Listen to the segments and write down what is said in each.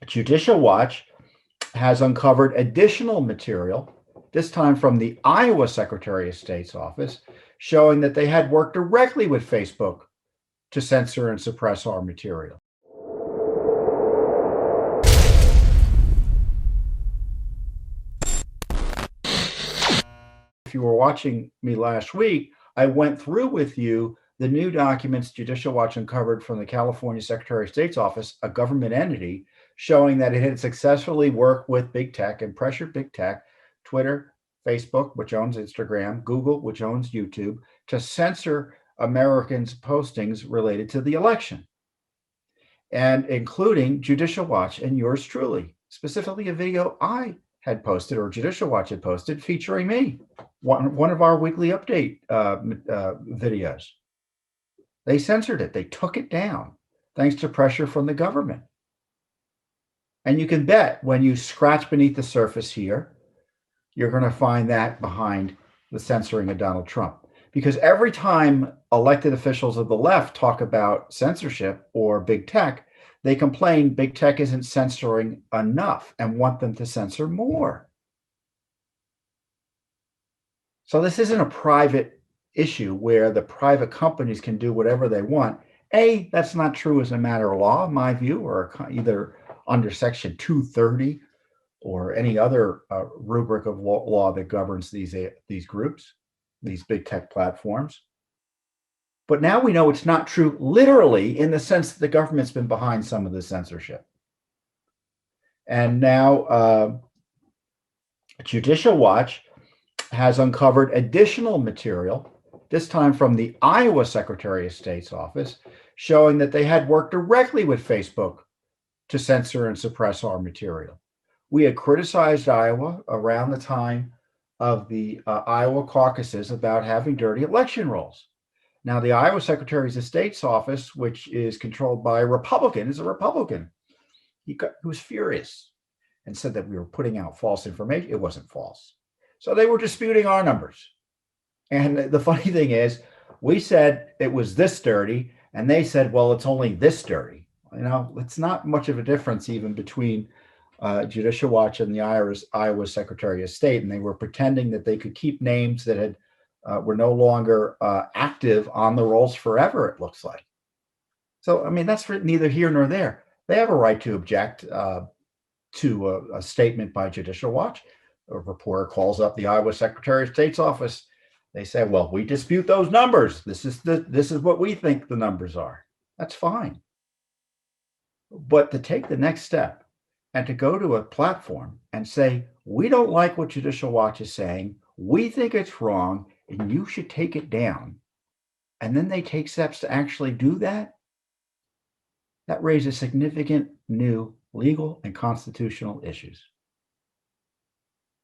Judicial Watch has uncovered additional material, this time from the Iowa Secretary of State's office, showing that they had worked directly with Facebook to censor and suppress our material. If you were watching me last week, I went through with you the new documents Judicial Watch uncovered from the California Secretary of State's office, a government entity, showing that it had successfully worked with big tech and pressured big tech, Twitter, Facebook, which owns Instagram, Google, which owns YouTube, to censor Americans' postings related to the election, and including Judicial Watch and yours truly, specifically a video I had posted or Judicial Watch had posted featuring me, one of our weekly update videos. They censored it. They took it down thanks to pressure from the government. And you can bet when you scratch beneath the surface here, you're going to find that behind the censoring of Donald Trump. Because every time elected officials of the left talk about censorship or big tech, they complain big tech isn't censoring enough and want them to censor more. So this isn't a private issue where the private companies can do whatever they want. A, that's not true as a matter of law, in my view, or either under Section 230 or any other rubric of law that governs these groups, these big tech platforms. But now we know it's not true literally in the sense that the government's been behind some of the censorship. And now Judicial Watch has uncovered additional material, this time from the Iowa Secretary of State's office, showing that they had worked directly with Facebook to censor and suppress our material. We had criticized Iowa around the time of the Iowa caucuses about having dirty election rolls. Now, the Iowa Secretary of State's office, which is controlled by a Republican, is a Republican. He was furious and said that we were putting out false information. It wasn't false. So they were disputing our numbers. And the funny thing is, we said it was this dirty, and they said, well, it's only this dirty. You know, it's not much of a difference even between Judicial Watch and the Iowa Secretary of State, and they were pretending that they could keep names that had were no longer active on the rolls forever, it looks like. So, I mean, that's neither here nor there. They have a right to object to a statement by Judicial Watch. A reporter calls up the Iowa Secretary of State's office. They say, well, we dispute those numbers. This is what we think the numbers are. That's fine. But to take the next step and to go to a platform and say, we don't like what Judicial Watch is saying, we think it's wrong, and you should take it down, and then they take steps to actually do that, that raises significant new legal and constitutional issues.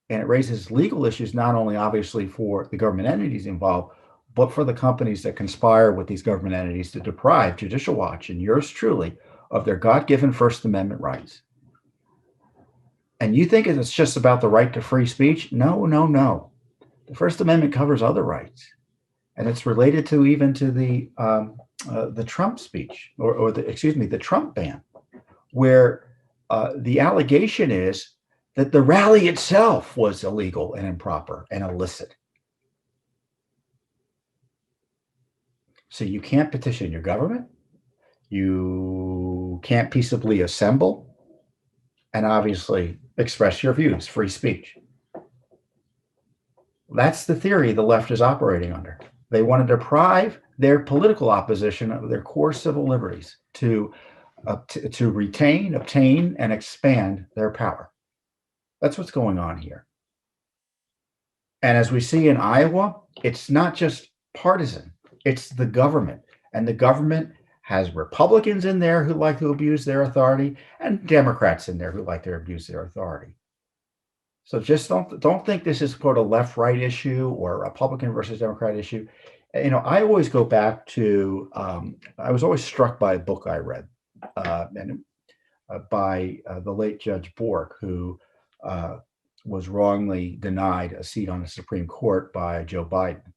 And it raises legal issues not only obviously for the government entities involved, but for the companies that conspire with these government entities to deprive Judicial Watch and yours truly of their God-given First Amendment rights. And you think it's just about the right to free speech? No, no, no. The First Amendment covers other rights, and it's related to even to the Trump speech, or the Trump ban, where the allegation is that the rally itself was illegal and improper and illicit. So you can't petition your government, you can't peaceably assemble, and obviously express your views, free speech. That's the theory the left is operating under. They want to deprive their political opposition of their core civil liberties to retain, obtain, and expand their power. That's what's going on here. And as we see in Iowa, it's not just partisan, it's the government. And the government has Republicans in there who like to abuse their authority and Democrats in there who like to abuse their authority. So just don't think this is quote a left-right issue or a Republican versus Democrat issue. You know, I always go back to, I was always struck by a book I read by the late Judge Bork, who was wrongly denied a seat on the Supreme Court by Joe Biden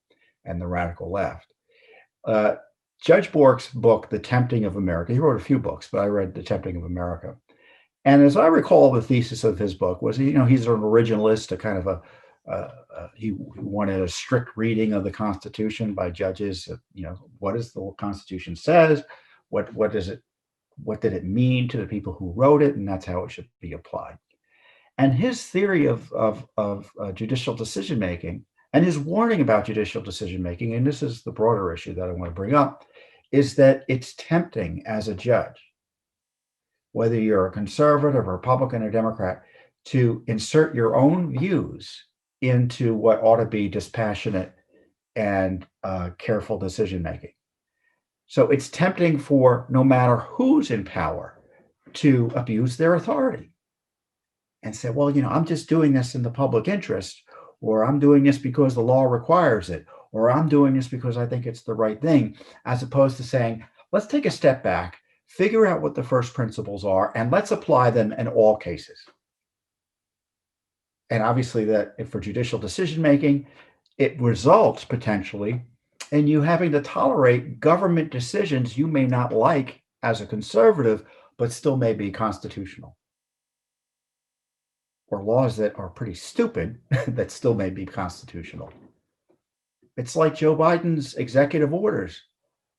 and the radical left. Judge Bork's book, The Tempting of America, he wrote a few books, but I read The Tempting of America. And as I recall, the thesis of his book was, he's an originalist, a kind of he wanted a strict reading of the Constitution by judges. What does the Constitution says? What does it? What did it mean to the people who wrote it? And that's how it should be applied. And his theory of judicial decision making and his warning about judicial decision making, and this is the broader issue that I want to bring up, is that it's tempting as a judge, whether you're a conservative, Republican, or Democrat, to insert your own views into what ought to be dispassionate and careful decision making. So it's tempting for no matter who's in power to abuse their authority and say, well, I'm just doing this in the public interest, or I'm doing this because the law requires it, or I'm doing this because I think it's the right thing, as opposed to saying, let's take a step back, figure out what the first principles are, and let's apply them in all cases. And obviously that for judicial decision making, it results potentially in you having to tolerate government decisions you may not like as a conservative, but still may be constitutional. Or laws that are pretty stupid that still may be constitutional. It's like Joe Biden's executive orders.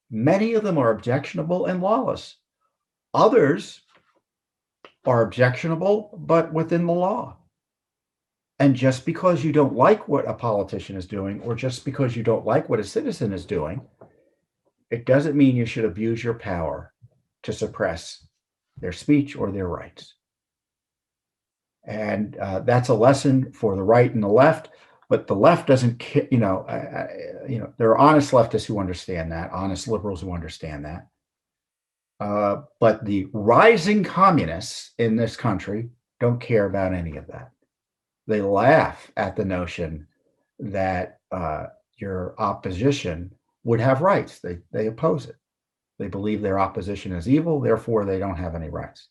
Many of them are objectionable and lawless. Others are objectionable, but within the law. And just because you don't like what a politician is doing, or just because you don't like what a citizen is doing, it doesn't mean you should abuse your power to suppress their speech or their rights. And that's a lesson for the right and the left. But the left doesn't, there are honest leftists who understand that, honest liberals who understand that. But the rising communists in this country don't care about any of that. They laugh at the notion that your opposition would have rights. They oppose it. They believe their opposition is evil, therefore they don't have any rights.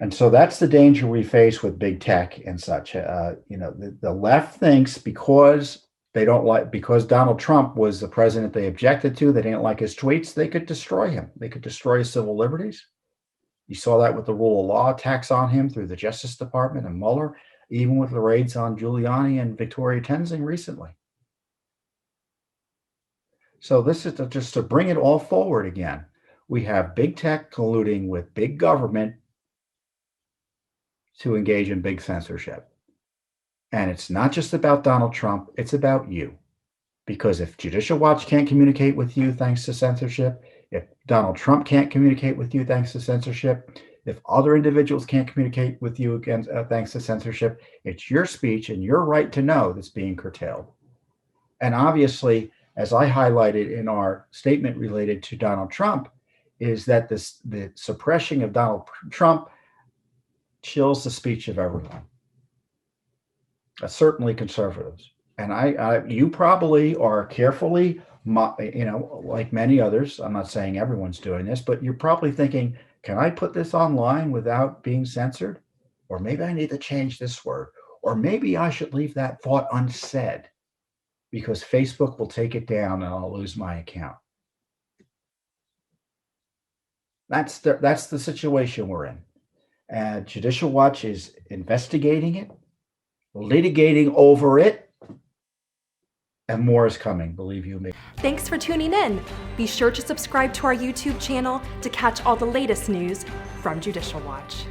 And so that's the danger we face with big tech and such. The left thinks because Donald Trump was the president they objected to, they didn't like his tweets, they could destroy him. They could destroy his civil liberties. You saw that with the rule of law attacks on him through the Justice Department and Mueller, even with the raids on Giuliani and Victoria Tenzing recently. So this is just to bring it all forward again. We have big tech colluding with big government to engage in big censorship. And it's not just about Donald Trump, it's about you. Because if Judicial Watch can't communicate with you thanks to censorship, if Donald Trump can't communicate with you thanks to censorship, if other individuals can't communicate with you thanks to censorship, it's your speech and your right to know that's being curtailed. And obviously, as I highlighted in our statement related to Donald Trump, is that the suppression of Donald Trump chills the speech of everyone, certainly conservatives. And you probably are carefully, like many others, I'm not saying everyone's doing this, but you're probably thinking, can I put this online without being censored? Or maybe I need to change this word. Or maybe I should leave that thought unsaid because Facebook will take it down and I'll lose my account. That's the situation we're in. And Judicial Watch is investigating it, litigating over it, and more is coming, believe you me. Thanks for tuning in. Be sure to subscribe to our YouTube channel to catch all the latest news from Judicial Watch.